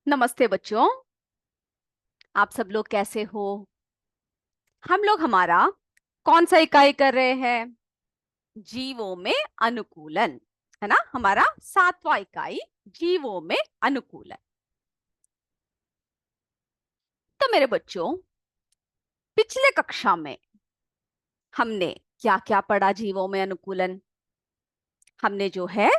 नमस्ते बच्चों। आप सब लोग कैसे हो? हम लोग हमारा कौन सा इकाई कर रहे हैं? जीवों में अनुकूलन, है ना। हमारा 7वां इकाई जीवों में अनुकूलन। तो मेरे बच्चों, पिछले कक्षा में हमने क्या क्या पढ़ा? जीवों में अनुकूलन हमने जो है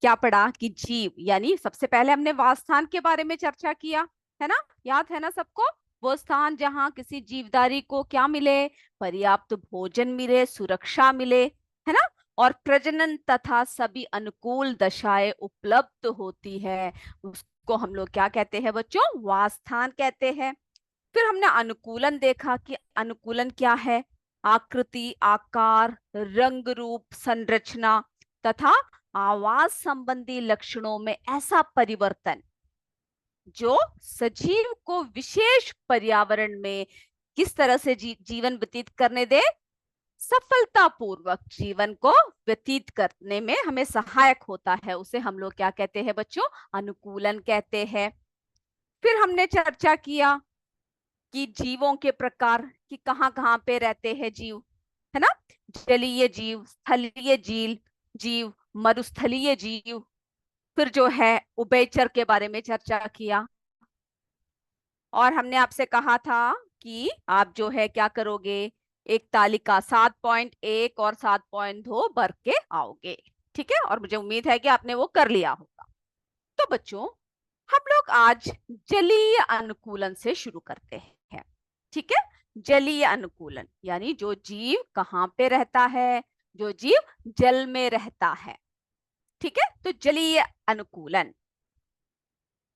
क्या पढ़ा कि जीव यानी सबसे पहले हमने वासस्थान के बारे में चर्चा किया, है ना। याद है ना सबको? वो स्थान जहां किसी जीवधारी को क्या मिले? पर्याप्त भोजन मिले, सुरक्षा मिले, है ना। और प्रजनन तथा सभी अनुकूल दशाएं उपलब्ध होती है, उसको हम लोग क्या कहते हैं बच्चों? वासस्थान कहते हैं। फिर हमने अनुकूलन देखा कि अनुकूलन क्या है। आकृति, आकार, रंग रूप, संरचना तथा आवाज संबंधी लक्षणों में ऐसा परिवर्तन जो सजीव को विशेष पर्यावरण में किस तरह से जीवन व्यतीत करने दे, सफलतापूर्वक जीवन को व्यतीत करने में हमें सहायक होता है, उसे हम लोग क्या कहते हैं बच्चों? अनुकूलन कहते हैं। फिर हमने चर्चा किया कि जीवों के प्रकार, कि कहाँ कहाँ पे रहते हैं जीव, है ना। जलीय जीव, स्थलीय जीव जीव मरुस्थलीय जीव। फिर जो है उभयचर के बारे में चर्चा किया। और हमने आपसे कहा था कि आप जो है क्या करोगे? एक तालिका 7.1 और 7.2 भर के आओगे, ठीक है। और मुझे उम्मीद है कि आपने वो कर लिया होगा। तो बच्चों, हम लोग आज जलीय अनुकूलन से शुरू करते हैं, ठीक है। जलीय अनुकूलन यानी जो जीव कहाँ पे रहता है? जो जीव जल में रहता है, ठीक है। तो जलीय अनुकूलन,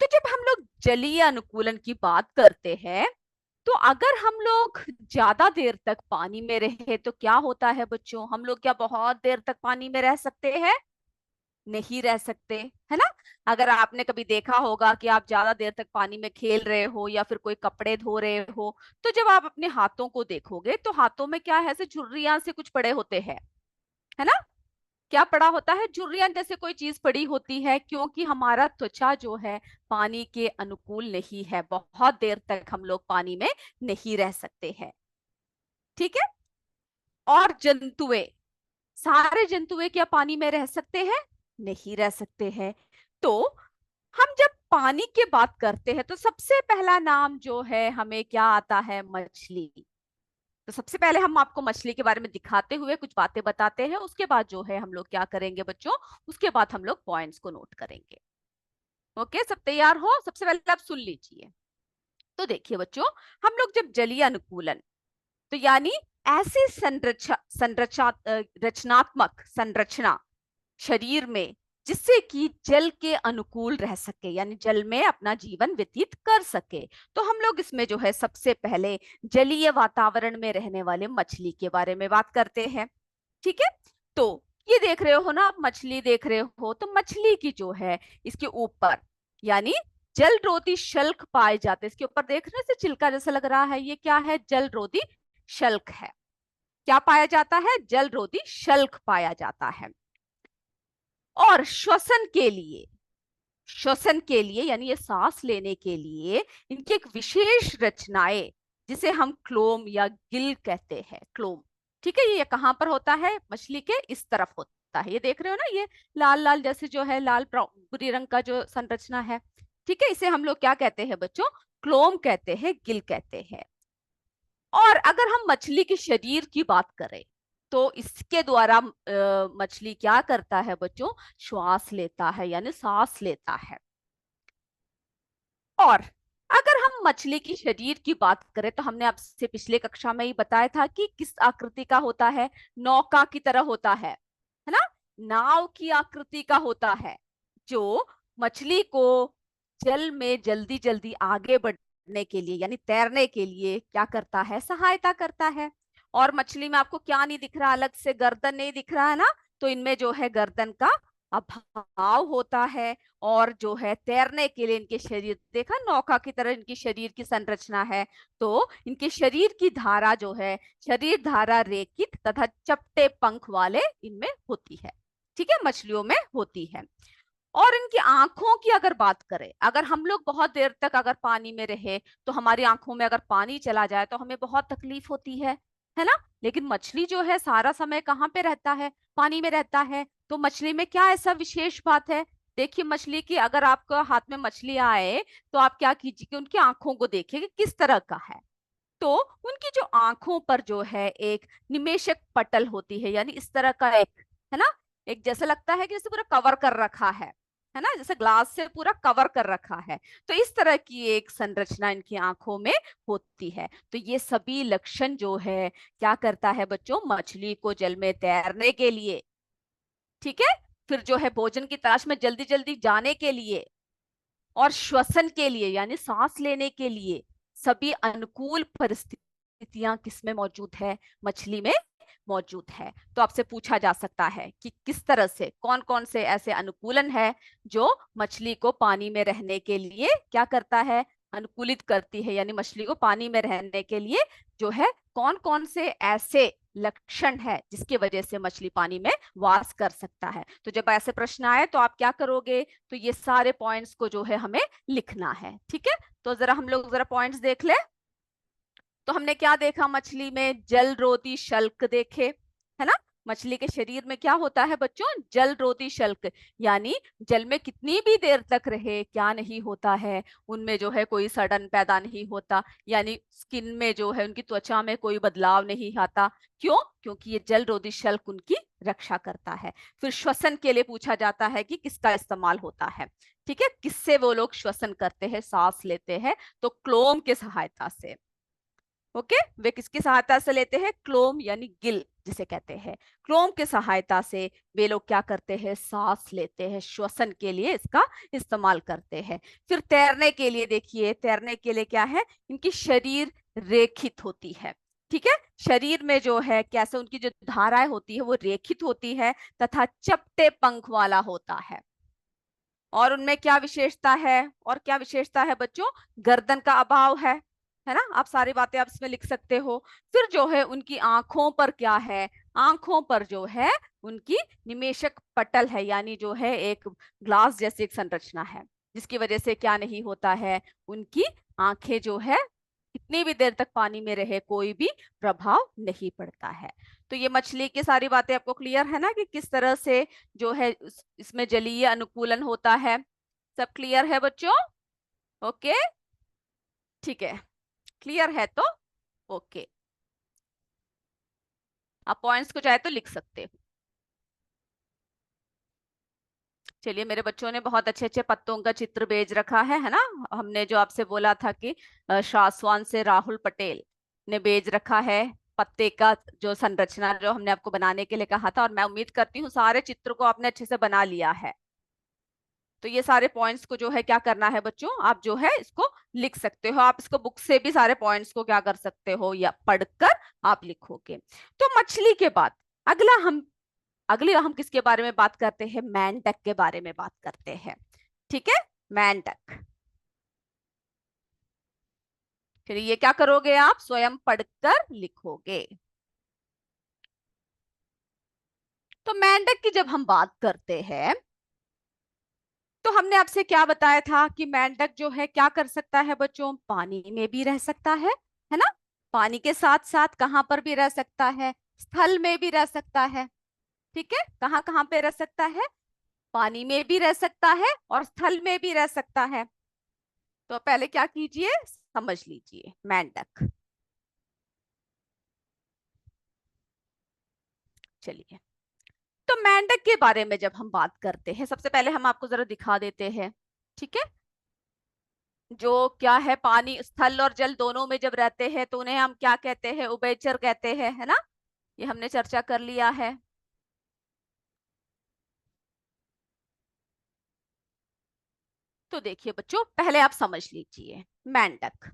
तो जब हम लोग जलीय अनुकूलन की बात करते हैं तो अगर हम लोग ज्यादा देर तक पानी में रहे तो क्या होता है बच्चों? हम लोग क्या बहुत देर तक पानी में रह सकते हैं? नहीं रह सकते, है ना। अगर आपने कभी देखा होगा कि आप ज्यादा देर तक पानी में खेल रहे हो या फिर कोई कपड़े धो रहे हो, तो जब आप अपने हाथों को देखोगे तो हाथों में क्या है? ऐसे झुर्रियां से कुछ पड़े होते हैं, है ना। क्या पड़ा होता है? झुर्रियां जैसे कोई चीज पड़ी होती है, क्योंकि हमारा त्वचा जो है पानी के अनुकूल नहीं है, बहुत देर तक हम लोग पानी में नहीं रह सकते हैं, ठीक है। और जंतुएं, सारे जंतुएं क्या पानी में रह सकते हैं? नहीं रह सकते हैं। तो हम जब पानी की बात करते हैं तो सबसे पहला नाम जो है हमें क्या आता है? मछली। तो सबसे पहले हम आपको मछली के बारे में दिखाते हुए कुछ बातें बताते हैं, उसके बाद जो है हम लोग क्या करेंगे बच्चों? उसके बाद हम लोग पॉइंट्स को नोट करेंगे। ओके, सब तैयार हो? सबसे पहले आप सुन लीजिए। तो देखिए बच्चों, हम लोग जब जलीय अनुकूलन, तो यानी ऐसी रचनात्मक संरचना शरीर में जिससे कि जल के अनुकूल रह सके, यानी जल में अपना जीवन व्यतीत कर सके, तो हम लोग इसमें जो है सबसे पहले जलीय वातावरण में रहने वाले मछली के बारे में बात करते हैं, ठीक है। तो ये देख रहे हो ना आप? मछली देख रहे हो, तो मछली की जो है इसके ऊपर यानी जलरोधी शल्क पाए जाते हैं। इसके ऊपर देखने से चिल्का जैसा लग रहा है, ये क्या है? जलरोधी शल्क है। क्या पाया जाता है? जलरोधी शल्क पाया जाता है। और श्वसन के लिए यानी ये सांस लेने के लिए इनकी एक विशेष रचनाएं, जिसे हम क्लोम या गिल कहते हैं, क्लोम, ठीक है। ये कहाँ पर होता है? मछली के इस तरफ होता है। ये देख रहे हो ना, ये लाल लाल जैसे जो है, लाल भूरी रंग का जो संरचना है, ठीक है। इसे हम लोग क्या कहते हैं बच्चों? क्लोम कहते हैं, गिल कहते हैं। और अगर हम मछली के शरीर की बात करें तो इसके द्वारा मछली क्या करता है बच्चों? श्वास लेता है, यानी सांस लेता है। और अगर हम मछली की शरीर की बात करें तो हमने आपसे पिछले कक्षा में ही बताया था कि किस आकृति का होता है? नौका की तरह होता है ना। नाव की आकृति का होता है, जो मछली को जल में जल्दी जल्दी आगे बढ़ने के लिए यानी तैरने के लिए क्या करता है? सहायता करता है। और मछली में आपको क्या नहीं दिख रहा? अलग से गर्दन नहीं दिख रहा है ना, तो इनमें जो है गर्दन का अभाव होता है। और जो है तैरने के लिए इनके शरीर, देखा नौका की तरह इनकी शरीर की संरचना है, तो इनके शरीर की धारा जो है, शरीर धारा रेखित तथा चपटे पंख वाले इनमें होती है, ठीक है, मछलियों में होती है। और इनकी आंखों की अगर बात करें, अगर हम लोग बहुत देर तक अगर पानी में रहे तो हमारी आंखों में अगर पानी चला जाए तो हमें बहुत तकलीफ होती है ना। लेकिन मछली जो है सारा समय कहाँ पे रहता है, पानी में रहता है। तो मछली में क्या ऐसा विशेष बात है? देखिए मछली की, अगर आपको हाथ में मछली आए तो आप क्या कीजिए कि उनकी आंखों को देखिए कि किस तरह का है। तो उनकी जो आंखों पर जो है एक निमेशक पटल होती है, यानी इस तरह का एक, है ना, एक जैसा लगता है कि जैसे पूरा कवर कर रखा है ना, जैसे ग्लास से पूरा कवर कर रखा है। तो इस तरह की एक संरचना इनकी आंखों में होती है। तो ये सभी लक्षण जो है क्या करता है बच्चों, मछली को जल में तैरने के लिए, ठीक है, फिर जो है भोजन की तलाश में जल्दी जल्दी जाने के लिए, और श्वसन के लिए यानी सांस लेने के लिए सभी अनुकूल परिस्थितियां किसमें मौजूद है, मछली में मौजूद है। तो आपसे पूछा जा सकता है कि किस तरह से, कौन कौन से ऐसे अनुकूलन है जो मछली को पानी में रहने के लिए क्या करता है, अनुकूलित करती है, यानी मछली को पानी में रहने के लिए जो है कौन कौन से ऐसे लक्षण है जिसकी वजह से मछली पानी में वास कर सकता है। तो जब ऐसे प्रश्न आए तो आप क्या करोगे, तो ये सारे पॉइंट्स को जो है हमें लिखना है, ठीक है। तो जरा हम लोग जरा पॉइंट्स देख ले। तो हमने क्या देखा, मछली में जलरोधी शल्क देखे, है ना। मछली के शरीर में क्या होता है बच्चों, जलरोधी शल्क, यानी जल में कितनी भी देर तक रहे क्या नहीं होता है, उनमें जो है कोई सड़न पैदा नहीं होता, यानी स्किन में जो है उनकी त्वचा में कोई बदलाव नहीं आता। क्यों? क्योंकि ये जलरोधी शल्क उनकी रक्षा करता है। फिर श्वसन के लिए पूछा जाता है कि किसका इस्तेमाल होता है, ठीक है, किससे वो लोग श्वसन करते हैं, सांस लेते हैं, तो क्लोम के सहायता से। ओके, वे किसकी सहायता से लेते हैं, क्लोम यानी गिल जिसे कहते हैं, क्लोम की सहायता से वे लोग क्या करते हैं, सांस लेते हैं, श्वसन के लिए इसका इस्तेमाल करते हैं। फिर तैरने के लिए देखिए, तैरने के लिए क्या है, इनकी शरीर रेखित होती है, ठीक है, शरीर में जो है कैसे उनकी जो धाराएं होती है वो रेखित होती है तथा चपटे पंख वाला होता है। और उनमें क्या विशेषता है, और क्या विशेषता है बच्चों, गर्दन का अभाव है ना। आप सारी बातें आप इसमें लिख सकते हो। फिर जो है उनकी आंखों पर क्या है, आंखों पर जो है उनकी निमेशक पटल है, यानी जो है एक ग्लास जैसी एक संरचना है, जिसकी वजह से क्या नहीं होता है, उनकी आंखें जो है कितनी भी देर तक पानी में रहे कोई भी प्रभाव नहीं पड़ता है। तो ये मछली की सारी बातें आपको क्लियर है ना, कि किस तरह से जो है इसमें जलीय अनुकूलन होता है। सब क्लियर है बच्चों? ओके, ठीक है, क्लियर है तो ओके, आप पॉइंट्स को चाहे तो लिख सकते हो। चलिए, मेरे बच्चों ने बहुत अच्छे अच्छे पत्तों का चित्र भेज रखा है ना। हमने जो आपसे बोला था कि शासवान से राहुल पटेल ने भेज रखा है पत्ते का जो संरचना जो हमने आपको बनाने के लिए कहा था, और मैं उम्मीद करती हूँ सारे चित्र को आपने अच्छे से बना लिया है। तो ये सारे पॉइंट्स को जो है क्या करना है बच्चों, आप जो है इसको लिख सकते हो, आप इसको बुक से भी सारे पॉइंट्स को क्या कर सकते हो या पढ़कर आप लिखोगे। तो मछली के बाद अगली हम किसके बारे में बात करते हैं, मेंढक के बारे में बात करते हैं, ठीक है, मेंढक। फिर ये क्या करोगे, आप स्वयं पढ़कर लिखोगे। तो मेंढक की जब हम बात करते हैं तो हमने आपसे क्या बताया था कि मेंढक जो है क्या कर सकता है बच्चों, पानी में भी रह सकता है ना, पानी के साथ साथ कहां पर भी रह सकता है, स्थल में भी रह सकता है, ठीक है, कहां कहां पे रह सकता है, पानी में भी रह सकता है और स्थल में भी रह सकता है। तो पहले क्या कीजिए, समझ लीजिए मेंढक। चलिए, तो मेंढक के बारे में जब हम बात करते हैं, सबसे पहले हम आपको जरा दिखा देते हैं, ठीक है। जो क्या है, पानी, स्थल और जल दोनों में जब रहते हैं तो उन्हें हम क्या कहते हैं, उभयचर कहते हैं, है ना। ये हमने चर्चा कर लिया है। तो देखिए बच्चों, पहले आप समझ लीजिए मेंढक।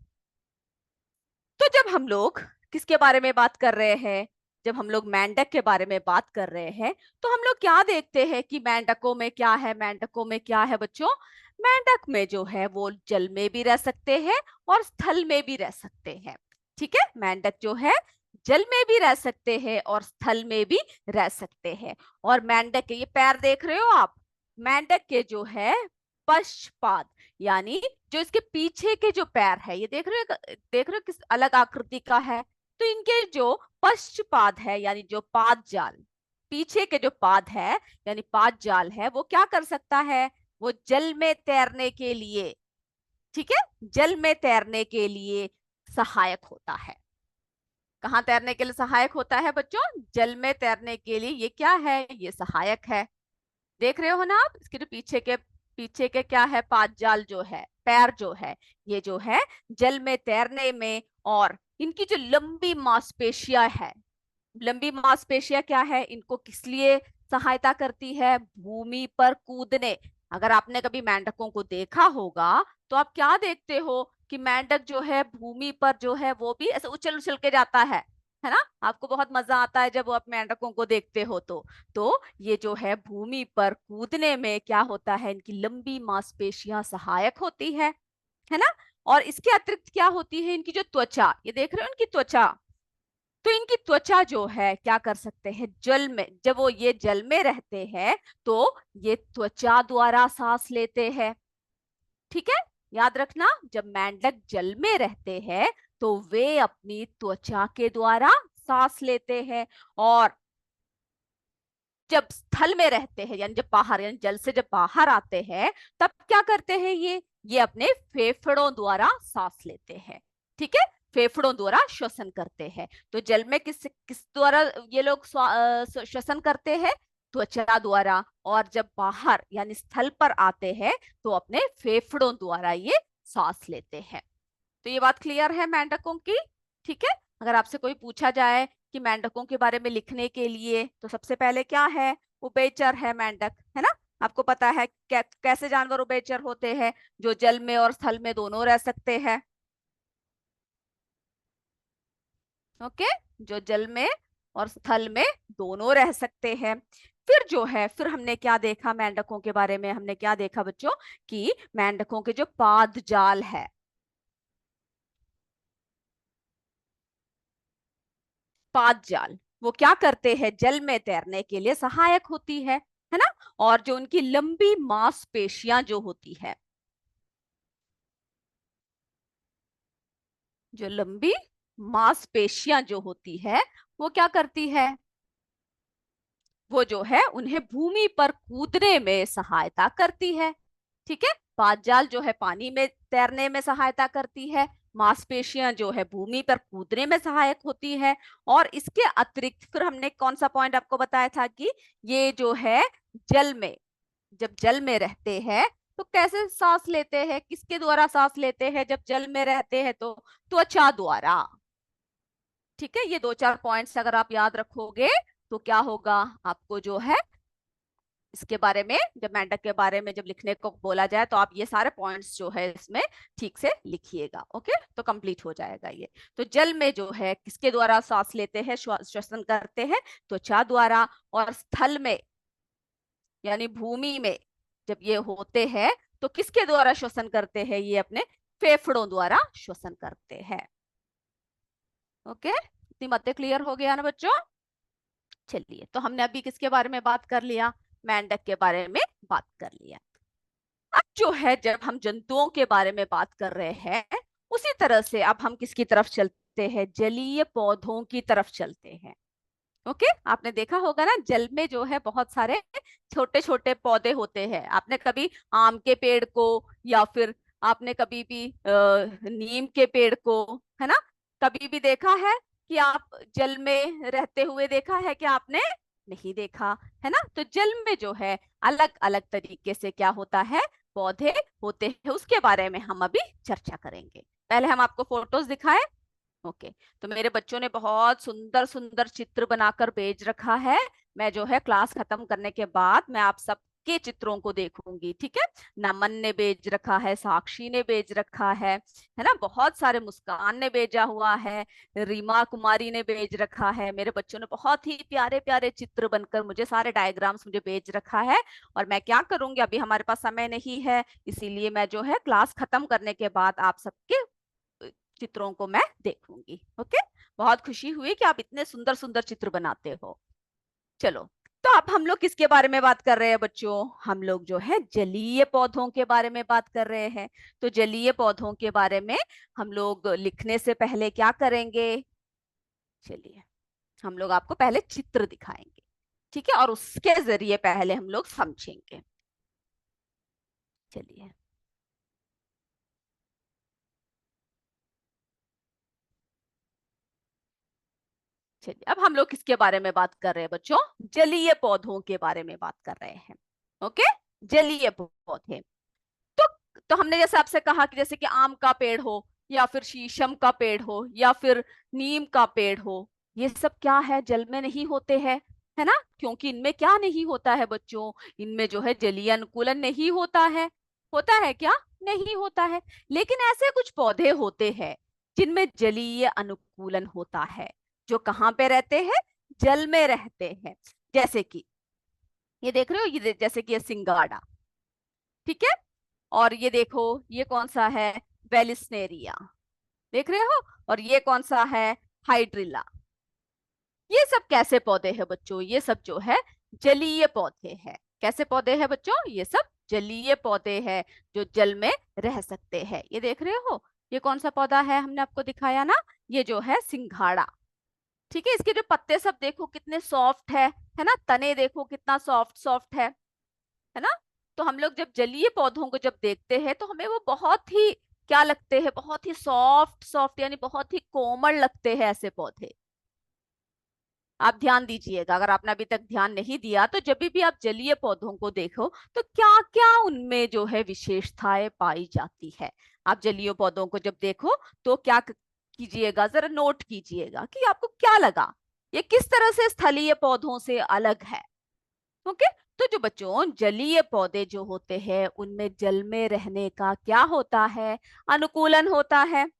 तो जब हम लोग किसके बारे में बात कर रहे हैं, जब हम लोग मेंढक के बारे में बात कर रहे हैं तो हम लोग क्या देखते हैं कि मेंढकों में क्या है, मेंढकों में क्या है बच्चों, मेंढक में जो है वो जल में भी रह सकते हैं और स्थल में भी रह सकते हैं, ठीक है। मेंढक जो है जल में भी रह सकते हैं और स्थल में भी रह सकते हैं। और मेंढक के ये पैर देख रहे हो आप, मेंढक के जो है पश्चपाद, यानी जो इसके पीछे के जो पैर है, ये देख रहे हो किस अलग आकृति का है। तो इनके जो पश्चपाद है यानी जो पाद जाल, पीछे के जो पाद है यानी पाद जाल है, वो क्या कर सकता है, वो जल में तैरने के लिए, ठीक है, जल में तैरने के लिए सहायक होता है। कहाँ तैरने के लिए सहायक होता है बच्चों, जल में तैरने के लिए ये क्या है, ये सहायक है। देख रहे हो ना आप, इसके जो पीछे के क्या है, पाद जाल जो है, पैर जो है, ये जो है जल में तैरने में, और इनकी जो लंबी मांसपेशियां है, लंबी मांसपेशियां क्या है, इनको किस लिए सहायता करती है, भूमि पर कूदने। अगर आपने कभी मेंढकों को देखा होगा तो आप क्या देखते हो कि मेंढक जो है भूमि पर जो है वो भी ऐसे उछल उछल के जाता है ना। आपको बहुत मजा आता है जब आप मेंढकों को देखते हो तो ये जो है भूमि पर कूदने में क्या होता है, इनकी लंबी मांसपेशियां सहायक होती है ना। और इसके अतिरिक्त क्या होती है, इनकी जो त्वचा, ये देख रहे हो इनकी त्वचा, तो इनकी त्वचा जो है क्या कर सकते हैं, जल में, जब वो ये जल में रहते हैं तो ये त्वचा द्वारा सांस लेते हैं, ठीक है। याद रखना, जब मेंढक जल में रहते हैं तो वे अपनी त्वचा के द्वारा सांस लेते हैं, और जब स्थल में रहते हैं यानी जब बाहर, यानी जल से जब बाहर आते हैं, तब क्या करते हैं, ये अपने फेफड़ों द्वारा सांस लेते हैं, ठीक है, फेफड़ों द्वारा श्वसन करते हैं। तो जल में किस किस द्वारा ये लोग श्वसन करते हैं, त्वचा द्वारा, और जब बाहर यानी स्थल पर आते हैं तो अपने फेफड़ों द्वारा ये सांस लेते हैं। तो ये बात क्लियर है मेंढकों की, ठीक है। अगर आपसे कोई पूछा जाए कि मेंढकों के बारे में लिखने के लिए, तो सबसे पहले क्या है, उभयचर है मेंढक, है ना। आपको पता है कैसे जानवर उभयचर होते हैं, जो जल में और स्थल में दोनों रह सकते हैं। ओके, जो जल में और स्थल में दोनों रह सकते हैं। फिर जो है, फिर हमने क्या देखा मेंढकों के बारे में, हमने क्या देखा बच्चों, कि मेंढकों के जो पाद जाल है, पाद जाल, वो क्या करते हैं, जल में तैरने के लिए सहायक होती है ना। और जो उनकी लंबी मांसपेशियां जो होती है, जो लंबी मांसपेशियां जो होती है, वो क्या करती है, वो जो है उन्हें भूमि पर कूदने में सहायता करती है, ठीक है। पादजाल जो है पानी में तैरने में सहायता करती है, मांसपेशियां जो है भूमि पर कूदने में सहायक होती है। और इसके अतिरिक्त फिर हमने कौन सा पॉइंट आपको बताया था कि ये जो है जल में, जब जल में रहते हैं तो कैसे सांस लेते हैं, किसके द्वारा सांस लेते हैं, जब जल में रहते हैं तो त्वचा द्वारा, ठीक है। ये दो चार पॉइंट्स अगर आप याद रखोगे तो क्या होगा, आपको जो है इसके बारे में, जब मेंढक के बारे में जब लिखने को बोला जाए तो आप ये सारे पॉइंट्स जो है इसमें ठीक से लिखिएगा, ओके, तो कंप्लीट हो जाएगा ये। तो जल में जो है किसके द्वारा सांस लेते हैं, श्वसन करते हैं, त्वचा द्वारा। और स्थल में यानी भूमि में जब ये होते हैं तो किसके द्वारा श्वसन करते हैं, ये अपने फेफड़ों द्वारा श्वसन करते हैं। ओके, इतनी बातें क्लियर हो गया ना बच्चों। चलिए, तो हमने अभी किसके बारे में बात कर लिया, मेंढक के बारे में बात कर लिया। अब जो है, जब हम जंतुओं के बारे में बात कर रहे हैं, उसी तरह से अब हम किसकी तरफ चलते हैं, जलीय पौधों की तरफ चलते हैं। ओके, आपने देखा होगा ना, जल में जो है बहुत सारे छोटे छोटे पौधे होते हैं। आपने कभी आम के पेड़ को, या फिर आपने कभी भी नीम के पेड़ को, है ना, कभी भी देखा है कि आप जल में रहते हुए देखा है कि आपने नहीं देखा, है ना। तो जल में जो है अलग अलग तरीके से क्या होता है, पौधे होते हैं, उसके बारे में हम अभी चर्चा करेंगे। पहले हम आपको फोटोज दिखाएं। ओके, तो मेरे बच्चों ने बहुत सुंदर सुंदर चित्र बनाकर भेज रखा है। मैं जो है क्लास खत्म करने के बाद मैं आप सबके चित्रों को देखूंगी, ठीक है। नमन ने भेज रखा है, साक्षी ने भेज रखा है ना, बहुत सारे, मुस्कान ने भेजा हुआ है, रीमा कुमारी ने भेज रखा है। मेरे बच्चों ने बहुत ही प्यारे प्यारे चित्र बनकर मुझे, सारे डायग्राम्स मुझे भेज रखा है। और मैं क्या करूंगी, अभी हमारे पास समय नहीं है, इसीलिए मैं जो है क्लास खत्म करने के बाद आप सबके चित्रों को मैं देखूंगी। ओके, बहुत खुशी हुई कि आप इतने सुंदर सुंदर चित्र बनाते हो। चलो, तो अब हम लोग किसके बारे में बात कर रहे हैं बच्चों? हम लोग जो है जलीय पौधों के बारे में बात कर रहे हैं। तो जलीय पौधों के बारे में हम लोग लिखने से पहले क्या करेंगे? चलिए हम लोग आपको पहले चित्र दिखाएंगे, ठीक है, और उसके जरिए पहले हम लोग समझेंगे। चलिए चलिए अब हम लोग किसके बारे में बात कर रहे हैं बच्चों? जलीय पौधों के बारे में बात कर रहे हैं। ओके, जलीय पौधे। तो तो हमने जैसे आपसे कहा कि जैसे कि आम का पेड़ हो, या फिर शीशम का पेड़ हो, या फिर नीम का पेड़ हो, ये सब क्या है? जल में नहीं होते हैं, है ना? क्योंकि इनमें क्या नहीं होता है बच्चों? इनमें जो है जलीय अनुकूलन नहीं होता है। होता है क्या? नहीं होता है। लेकिन ऐसे कुछ पौधे होते हैं जिनमें जलीय अनुकूलन होता है, जो कहाँ पे रहते हैं? जल में रहते हैं। जैसे कि ये देख रहे हो, ये जैसे कि ये सिंगाड़ा, ठीक है। और ये देखो, ये कौन सा है? वेलिस्नेरिया, देख रहे हो। और ये कौन सा है? हाइड्रिला। ये सब कैसे पौधे हैं बच्चों? ये सब जो है जलीय पौधे हैं। कैसे पौधे हैं बच्चों? ये सब जलीय पौधे हैं, जो जल में रह सकते हैं। ये देख रहे हो, ये कौन सा पौधा है? हमने आपको दिखाया ना, ये जो है सिंघाड़ा, ठीक है। इसके जो पत्ते सब देखो कितने सॉफ्ट है ना? तने देखो कितना सॉफ्ट सॉफ्ट है ना? तो हम लोग जब जलीय पौधों को जब देखते हैं तो हमें वो बहुत ही क्या लगते हैं? बहुत ही सॉफ्ट सॉफ्ट, यानी बहुत ही कोमल लगते हैं ऐसे पौधे। आप ध्यान दीजिएगा, अगर आपने अभी तक ध्यान नहीं दिया तो जब भी आप जलीय पौधों को देखो तो क्या क्या उनमें जो है विशेषताएं पाई जाती है। आप जलीय पौधों को जब देखो तो क्या कीजिएगा, जरा नोट कीजिएगा कि आपको क्या लगा, ये किस तरह से स्थलीय पौधों से अलग है। ओके। तो जो बच्चों जलीय पौधे जो होते हैं उनमें जल में रहने का क्या होता है? अनुकूलन होता है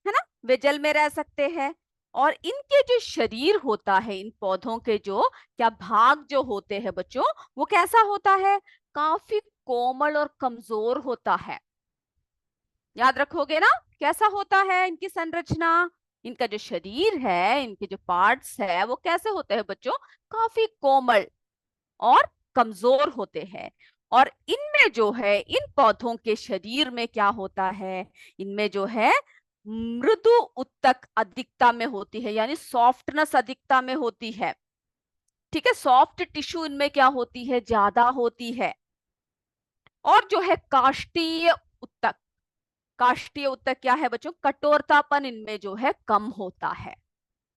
ना? वे जल में रह सकते हैं। और इनके जो शरीर होता है, इन पौधों के जो क्या भाग जो होते हैं बच्चों, वो कैसा होता है? काफी कोमल और कमजोर होता है। याद रखोगे ना? कैसा होता है इनकी संरचना? इनका जो शरीर है, इनके जो पार्ट्स है, वो कैसे होते हैं बच्चों? काफी कोमल और कमजोर होते हैं। और इनमें जो है, इन पौधों के शरीर में क्या होता है? इनमें जो है मृदु उत्तक अधिकता में होती है, यानी सॉफ्टनेस अधिकता में होती है, ठीक है। सॉफ्ट टिश्यू इनमें क्या होती है? ज्यादा होती है। और जो है काष्ठीय उत्तक, काष्ठीय उत्तक क्या है बच्चों? कठोरतापन इनमें जो है कम होता है,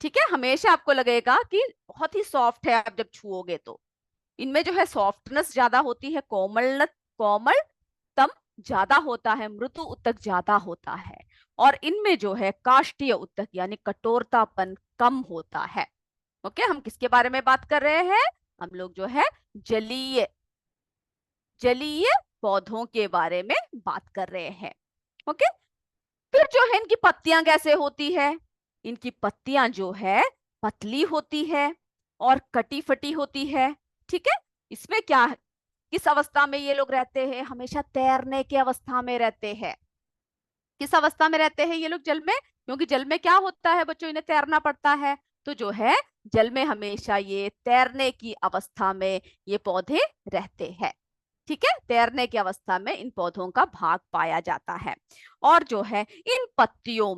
ठीक है। हमेशा आपको लगेगा कि बहुत ही सॉफ्ट है, आप जब छुओगे तो इनमें जो है सॉफ्टनेस ज्यादा होती है, कोमलतम ज्यादा होता है, मृदु उत्तक ज्यादा होता है। और इनमें जो है काष्ठीय उत्तक यानी कठोरतापन कम होता है। ओके, हम किसके बारे में बात कर रहे हैं? हम लोग जो है जलीय जलीय पौधों के बारे में बात कर रहे हैं। ओके। फिर जो है इनकी पत्तियां कैसे होती है? इनकी पत्तियां जो है पतली होती है और कटी फटी होती है, ठीक है। इसमें क्या, किस अवस्था में ये लोग रहते हैं? हमेशा तैरने की अवस्था में रहते हैं। किस अवस्था में रहते हैं ये लोग? जल में। क्योंकि जल में क्या होता है बच्चों? इन्हें तैरना पड़ता है। तो जो है जल में हमेशा ये तैरने की अवस्था में ये पौधे रहते हैं, ठीक है। तैरने की अवस्था में इन पौधों का भाग पाया जाता है। और जो है इन पत्तियों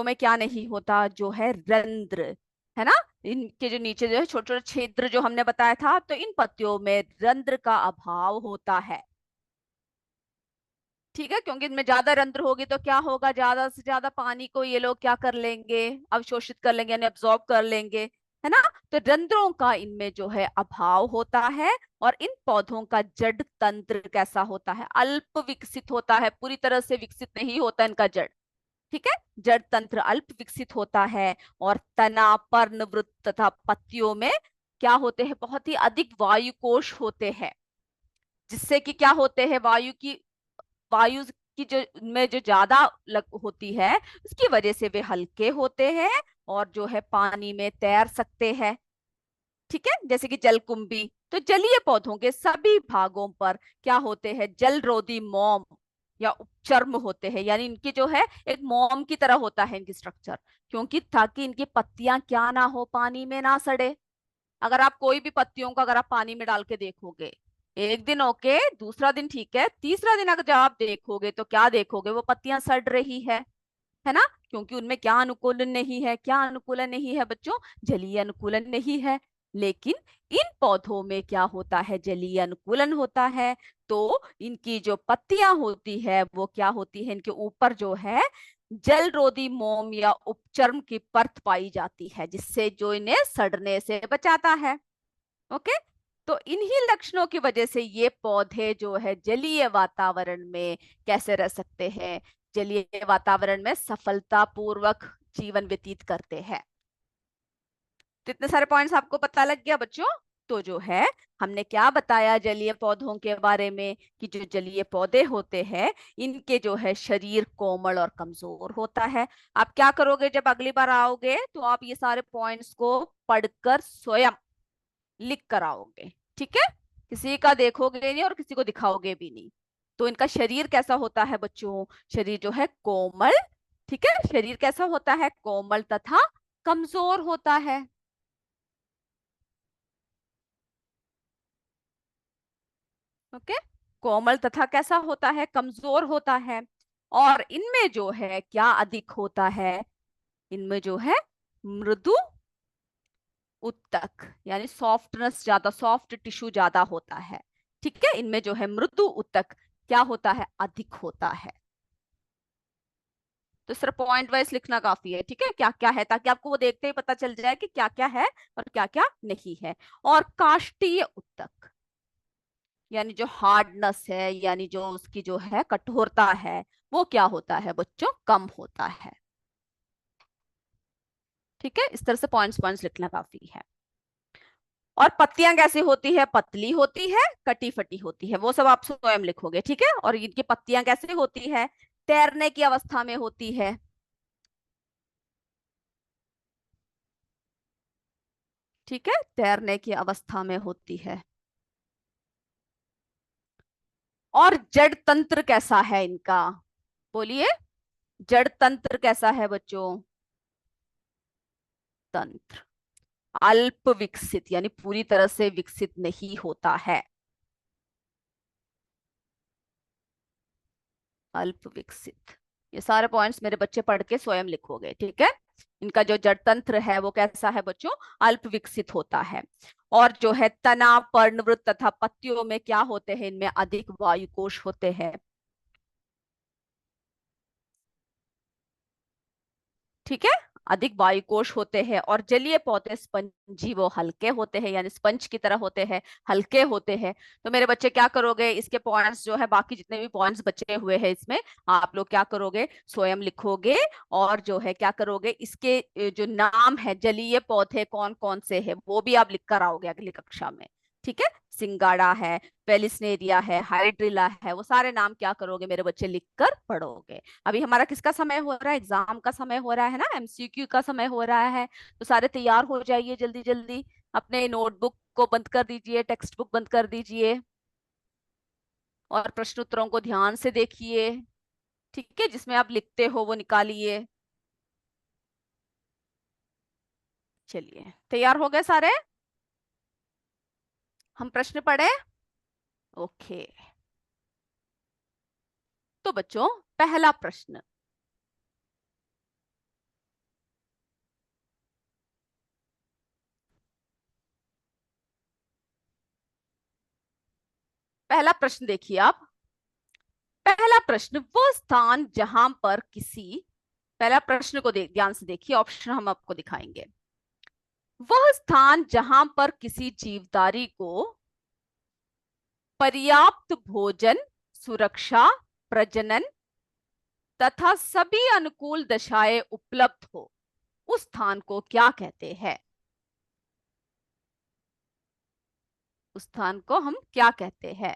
में क्या नहीं होता? जो है रंध्र, है ना? इनके जो नीचे जो है छोटे छोटे छिद्र जो हमने बताया था, तो इन पत्तियों में रंध्र का अभाव होता है, ठीक है। क्योंकि इनमें ज्यादा रंध्र होगी तो क्या होगा? ज्यादा से ज्यादा पानी को ये लोग क्या कर लेंगे? अवशोषित कर लेंगे, यानी अब्सॉर्ब कर लेंगे, है ना? तो रंध्रों का इनमें जो है अभाव होता है। और इन पौधों का जड़ तंत्र कैसा होता है? अल्प विकसित होता है, पूरी तरह से विकसित नहीं होता इनका जड़, ठीक है। जड़ तंत्र अल्प विकसित होता है। और तना, पर्णवृत्त तथा पत्तियों में क्या होते हैं? बहुत ही अधिक वायु कोश होते हैं, जिससे कि क्या होते हैं? वायु की जो में जो ज्यादा होती है, उसकी वजह से वे हल्के होते हैं और जो है पानी में तैर सकते हैं, ठीक है। जैसे कि जलकुंभी। तो जलीय पौधों के सभी भागों पर क्या होते हैं? जलरोधी मोम या उपचर्म होते हैं, यानी इनकी जो है एक मोम की तरह होता है इनकी स्ट्रक्चर। क्योंकि ताकि इनकी पत्तियां क्या ना हो? पानी में ना सड़े, अगर आप कोई भी पत्तियों को अगर आप पानी में डाल के देखोगे, एक दिन ओके, दूसरा दिन ठीक है, तीसरा दिन अगर जब आप देखोगे तो क्या देखोगे, वो पत्तियां सड़ रही है ना। क्योंकि उनमें क्या अनुकूलन नहीं है, क्या अनुकूलन नहीं है बच्चों, जलीय अनुकूलन नहीं है। लेकिन इन पौधों में क्या होता है, जलीय अनुकूलन होता है। तो इनकी जो पत्तियां होती है वो क्या होती है, इनके ऊपर जो है जल रोधी मोम या उपचर्म की परत पाई जाती है, जिससे जो इन्हें सड़ने से बचाता है। ओके। तो इन्हीं लक्षणों की वजह से ये पौधे जो है जलीय वातावरण में कैसे रह सकते हैं, जलीय वातावरण में सफलतापूर्वक जीवन व्यतीत करते हैं। तो इतने सारे पॉइंट्स आपको पता लग गया बच्चों। तो जो है हमने क्या बताया जलीय पौधों के बारे में, कि जो जलीय पौधे होते हैं इनके जो है शरीर कोमल और कमजोर होता है। आप क्या करोगे, जब अगली बार आओगे तो आप ये सारे पॉइंट्स को पढ़कर स्वयं लिख कर आओगे। ठीक है, किसी का देखोगे नहीं और किसी को दिखाओगे भी नहीं। तो इनका शरीर कैसा होता है बच्चों, शरीर जो है कोमल, ठीक है, शरीर कैसा होता है, कोमल तथा कमजोर होता है। ओके, कोमल तथा कैसा होता है, कमजोर होता है। और इनमें जो है क्या अधिक होता है, इनमें जो है मृदु उत्तक, यानी सॉफ्टनेस ज्यादा, सॉफ्ट टिश्यू ज्यादा होता है। ठीक है, इनमें जो है मृदु उत्तक क्या होता है, अधिक होता है। तो सिर्फ पॉइंट वाइज लिखना काफी है, ठीक है, क्या क्या है, ताकि आपको वो देखते ही पता चल जाए कि क्या क्या है और क्या क्या नहीं है। और काष्ठीय उत्तक, यानी जो हार्डनेस है, यानी जो उसकी जो है कठोरता है, वो क्या होता है बच्चों, कम होता है। ठीक है, इस तरह से पॉइंट्स पॉइंट्स लिखना काफी है। और पत्तियां कैसी होती है, पतली होती है, कटी फटी होती है, वो सब आप स्वयं लिखोगे। ठीक है, और इनकी पत्तियां कैसे होती है, तैरने की अवस्था में होती है। ठीक है, तैरने की अवस्था में होती है। और जड़ तंत्र कैसा है इनका, बोलिए, जड़ तंत्र कैसा है बच्चों, तंत्र अल्प विकसित, यानी पूरी तरह से विकसित नहीं होता है, अल्प विकसित। ये सारे पॉइंट्स मेरे बच्चे पढ़ के स्वयं लिखोगे। ठीक है, इनका जो जड़ तंत्र है वो कैसा है बच्चों, अल्प विकसित होता है। और जो है तना, पर्णवृत्त तथा पत्तियों में क्या होते हैं, इनमें अधिक वायुकोश होते हैं। ठीक है, अधिक वायुकोश होते हैं। और जलीय पौधे स्पंजी, वो हल्के होते हैं, यानी स्पंज की तरह होते हैं, हल्के होते हैं। तो मेरे बच्चे क्या करोगे, इसके पॉइंट्स जो है, बाकी जितने भी पॉइंट्स बचे हुए हैं इसमें, आप लोग क्या करोगे, स्वयं लिखोगे। और जो है क्या करोगे, इसके जो नाम है जलीय पौधे कौन कौन से हैं वो भी आप लिख कर आओगे अगली कक्षा में। ठीक है, सिंगाड़ा है, पेलिस्नेरिया है, हाइड्रिला है, वो सारे नाम क्या करोगे मेरे बच्चे, लिख कर पढ़ोगे। अभी हमारा किसका समय हो रहा है, एग्जाम का समय हो रहा है ना, एमसीक्यू का समय हो रहा है। तो सारे तैयार हो जाइए जल्दी जल्दी, अपने नोटबुक को बंद कर दीजिए, टेक्स्ट बुक बंद कर दीजिए, और प्रश्न उत्तरों को ध्यान से देखिए। ठीक है, जिसमें आप लिखते हो वो निकालिए। चलिए, तैयार हो गए सारे, हम प्रश्न पढ़े। ओके, तो बच्चों पहला प्रश्न, पहला प्रश्न देखिए आप। पहला प्रश्न, वो स्थान जहां पर किसी, पहला प्रश्न को ध्यान से देखिए, ऑप्शन हम आपको दिखाएंगे। वह स्थान जहां पर किसी जीवधारी को पर्याप्त भोजन, सुरक्षा, प्रजनन तथा सभी अनुकूल दशाएं उपलब्ध हो, उस स्थान को क्या कहते हैं, उस स्थान को हम क्या कहते हैं।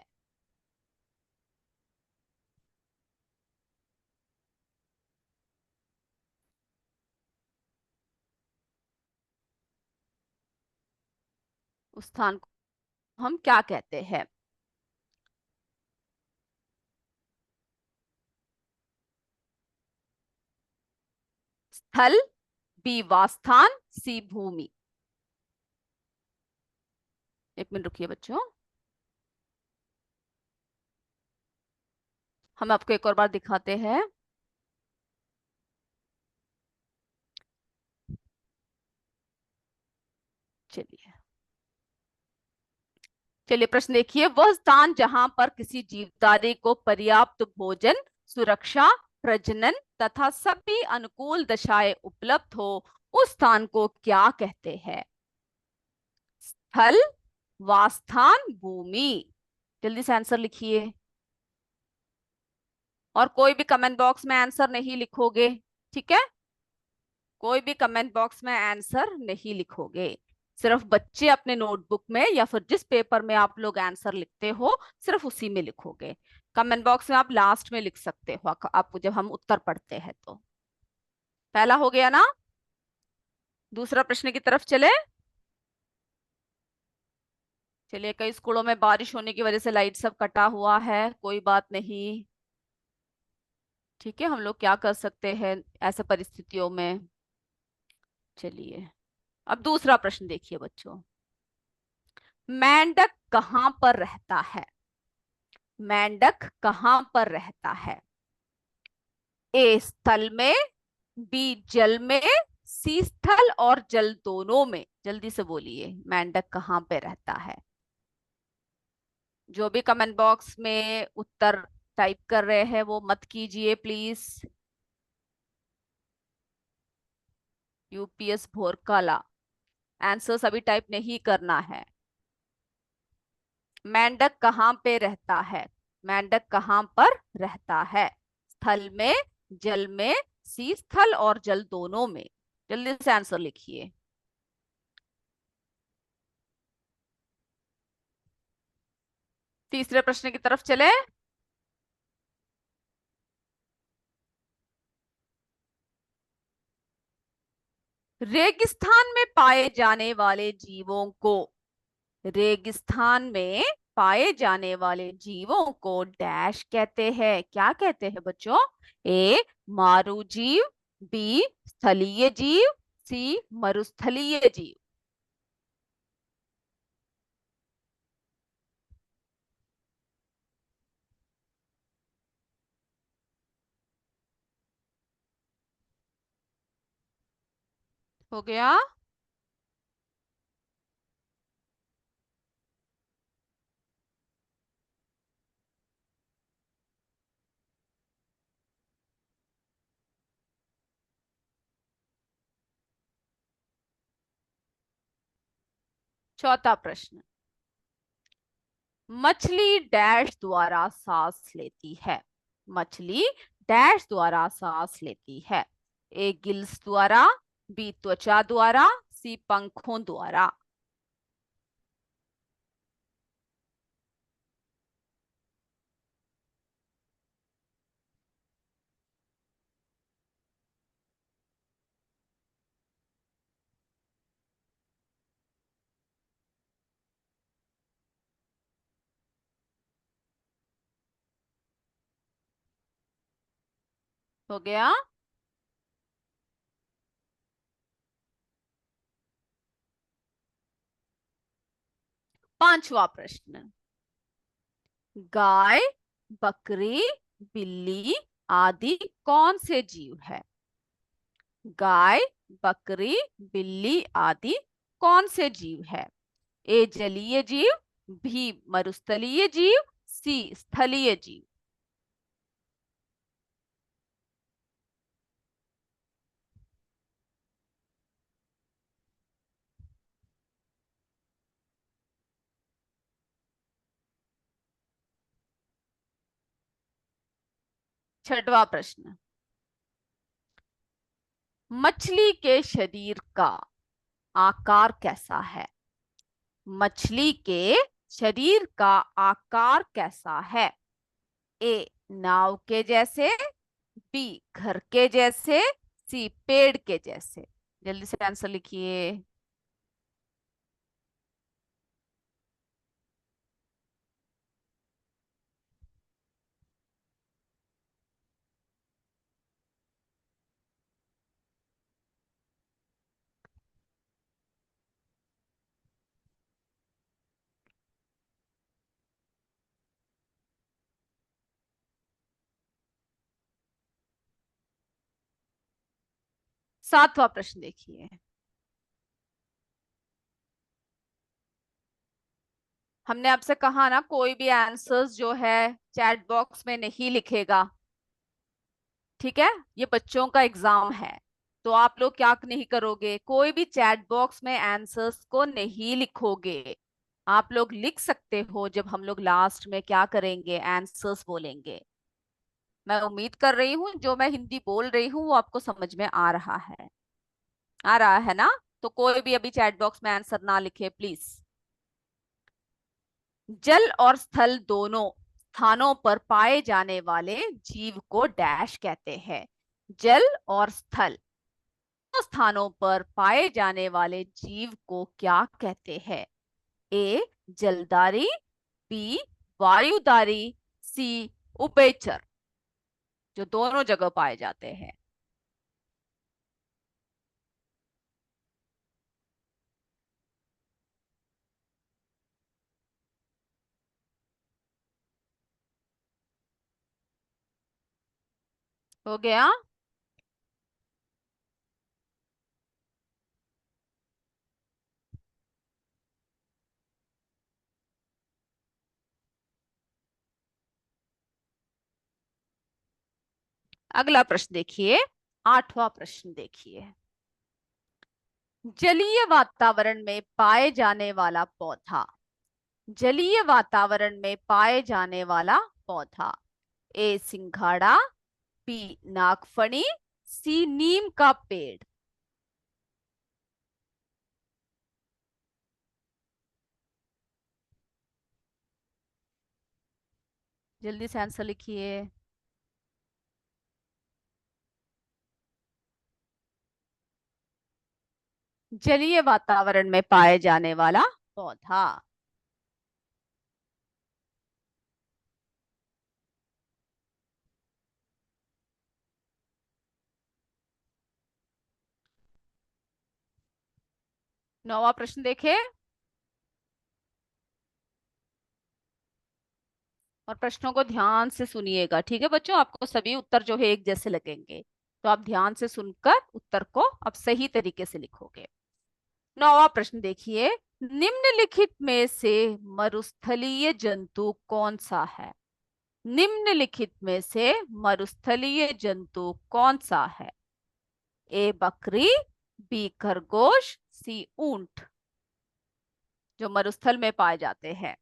उस स्थान को हम क्या कहते हैं। स्थल, बी वास्थान, सी भूमि। एक मिनट रुकिए बच्चों, हम आपको एक और बार दिखाते हैं। चलिए, चलिए प्रश्न देखिए। वह स्थान जहां पर किसी जीवधारी को पर्याप्त भोजन, सुरक्षा, प्रजनन तथा सभी अनुकूल दशाएं उपलब्ध हो, उस स्थान को क्या कहते हैं? स्थल, वासस्थान, भूमि। जल्दी से आंसर लिखिए। और कोई भी कमेंट बॉक्स में आंसर नहीं लिखोगे, ठीक है? कोई भी कमेंट बॉक्स में आंसर नहीं लिखोगे। सिर्फ बच्चे अपने नोटबुक में या फिर जिस पेपर में आप लोग आंसर लिखते हो, सिर्फ उसी में लिखोगे। कमेंट बॉक्स में आप लास्ट में लिख सकते हो, आपको जब हम उत्तर पढ़ते हैं तो। पहला हो गया ना? दूसरा प्रश्न की तरफ चले। चलिए, कई स्कूलों में बारिश होने की वजह से लाइट सब कटा हुआ है, कोई बात नहीं। ठीक है, हम लोग क्या कर सकते हैं ऐसे परिस्थितियों में। चलिए, अब दूसरा प्रश्न देखिए बच्चों। मेंढक कहाँ पर रहता है? मेंढक कहाँ पर रहता है? ए स्थल में, बी जल में, सी स्थल और जल दोनों में। जल्दी से बोलिए, मेंढक कहाँ पे रहता है? जो भी कमेंट बॉक्स में उत्तर टाइप कर रहे हैं वो मत कीजिए प्लीज। यूपीएस भोरकाला, आंसर्स अभी टाइप नहीं करना है। मेंढक कहाँ पे रहता है? मेंढक कहाँ पर रहता है? स्थल में, जल में, सी स्थल और जल दोनों में। जल्दी से आंसर लिखिए। तीसरे प्रश्न की तरफ चले। रेगिस्तान में पाए जाने वाले जीवों को, रेगिस्तान में पाए जाने वाले जीवों को डैश कहते हैं? क्या कहते हैं बच्चों? ए मारू जीव, बी स्थलीय जीव, सी मरुस्थलीय जीव। हो गया? चौथा प्रश्न। मछली डैश द्वारा सांस लेती है? मछली डैश द्वारा सांस लेती है? ए गिल्स द्वारा, बी त्वचा द्वारा, सी पंखों द्वारा। हो गया? पांचवा प्रश्न। गाय, बकरी, बिल्ली आदि कौन से जीव है? गाय, बकरी, बिल्ली आदि कौन से जीव है? ए जलीय जीव, बी मरुस्थलीय जीव, सी स्थलीय जीव। 6वां प्रश्न। मछली के शरीर का आकार कैसा है? मछली के शरीर का आकार कैसा है? ए नाव के जैसे, बी घर के जैसे, सी पेड़ के जैसे। जल्दी से आंसर लिखिए। 7वां प्रश्न देखिए। हमने आपसे कहा ना कोई भी आंसर्स जो है चैट बॉक्स में नहीं लिखेगा। ठीक है, ये बच्चों का एग्जाम है, तो आप लोग क्या नहीं करोगे, कोई भी चैट बॉक्स में आंसर्स को नहीं लिखोगे। आप लोग लिख सकते हो जब हम लोग लास्ट में क्या करेंगे, आंसर्स बोलेंगे। मैं उम्मीद कर रही हूँ जो मैं हिंदी बोल रही हूँ वो आपको समझ में आ रहा है। आ रहा है ना? तो कोई भी अभी चैट बॉक्स में आंसर ना लिखे प्लीज। जल और स्थल दोनों स्थानों पर पाए जाने वाले जीव को डैश कहते हैं। जल और स्थल स्थानों पर पाए जाने वाले जीव को क्या कहते हैं? ए जलधारी, बी वायुधारी, सी उभयचर, जो दोनों जगह पाए जाते हैं। हो गया? अगला प्रश्न देखिए, 8वां प्रश्न देखिए। जलीय वातावरण में पाए जाने वाला पौधा। जलीय वातावरण में पाए जाने वाला पौधा। ए सिंघाड़ा, बी नागफनी, सी नीम का पेड़। जल्दी से आंसर लिखिए। जलीय वातावरण में पाए जाने वाला पौधा। 9वां प्रश्न देखे, और प्रश्नों को ध्यान से सुनिएगा। ठीक है बच्चों, आपको सभी उत्तर जो है एक जैसे लगेंगे, तो आप ध्यान से सुनकर उत्तर को अब सही तरीके से लिखोगे। 9वां प्रश्न देखिए। निम्नलिखित में से मरुस्थलीय जंतु कौन सा है? निम्नलिखित में से मरुस्थलीय जंतु कौन सा है? ए बकरी, बी खरगोश, सी ऊंट, जो मरुस्थल में पाए जाते हैं।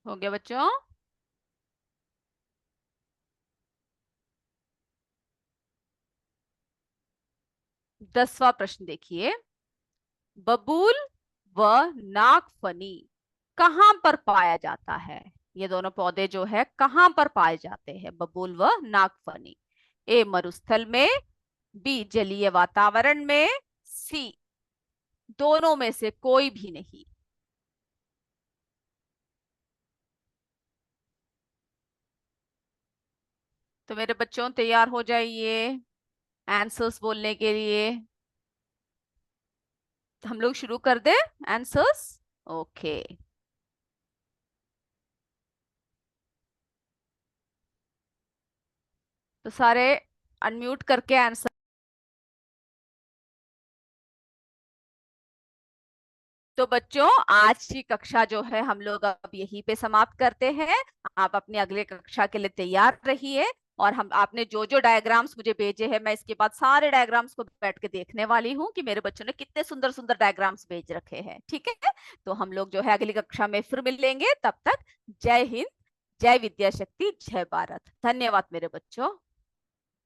हो गया बच्चों? 10वां प्रश्न देखिए। बबूल व नागफनी कहाँ पर पाया जाता है? ये दोनों पौधे जो है कहाँ पर पाए जाते हैं, बबूल व नागफनी? ए मरुस्थल में, बी जलीय वातावरण में, सी दोनों में से कोई भी नहीं। तो मेरे बच्चों तैयार हो जाइए आंसर्स बोलने के लिए। हम लोग शुरू कर दे आंसर्स। ओके, तो सारे अनम्यूट करके आंसर। तो बच्चों आज की कक्षा जो है हम लोग अब यहीं पे समाप्त करते हैं। आप अपनी अगले कक्षा के लिए तैयार रहिए, और हम आपने जो जो डायग्राम्स मुझे भेजे हैं मैं इसके बाद सारे डायग्राम्स को बैठ के देखने वाली हूँ कि मेरे बच्चों ने कितने सुंदर सुंदर डायग्राम्स भेज रखे हैं। ठीक है, तो हम लोग जो है अगली कक्षा में फिर मिलेंगे। तब तक जय हिंद, जय विद्या शक्ति, जय भारत। धन्यवाद मेरे बच्चों।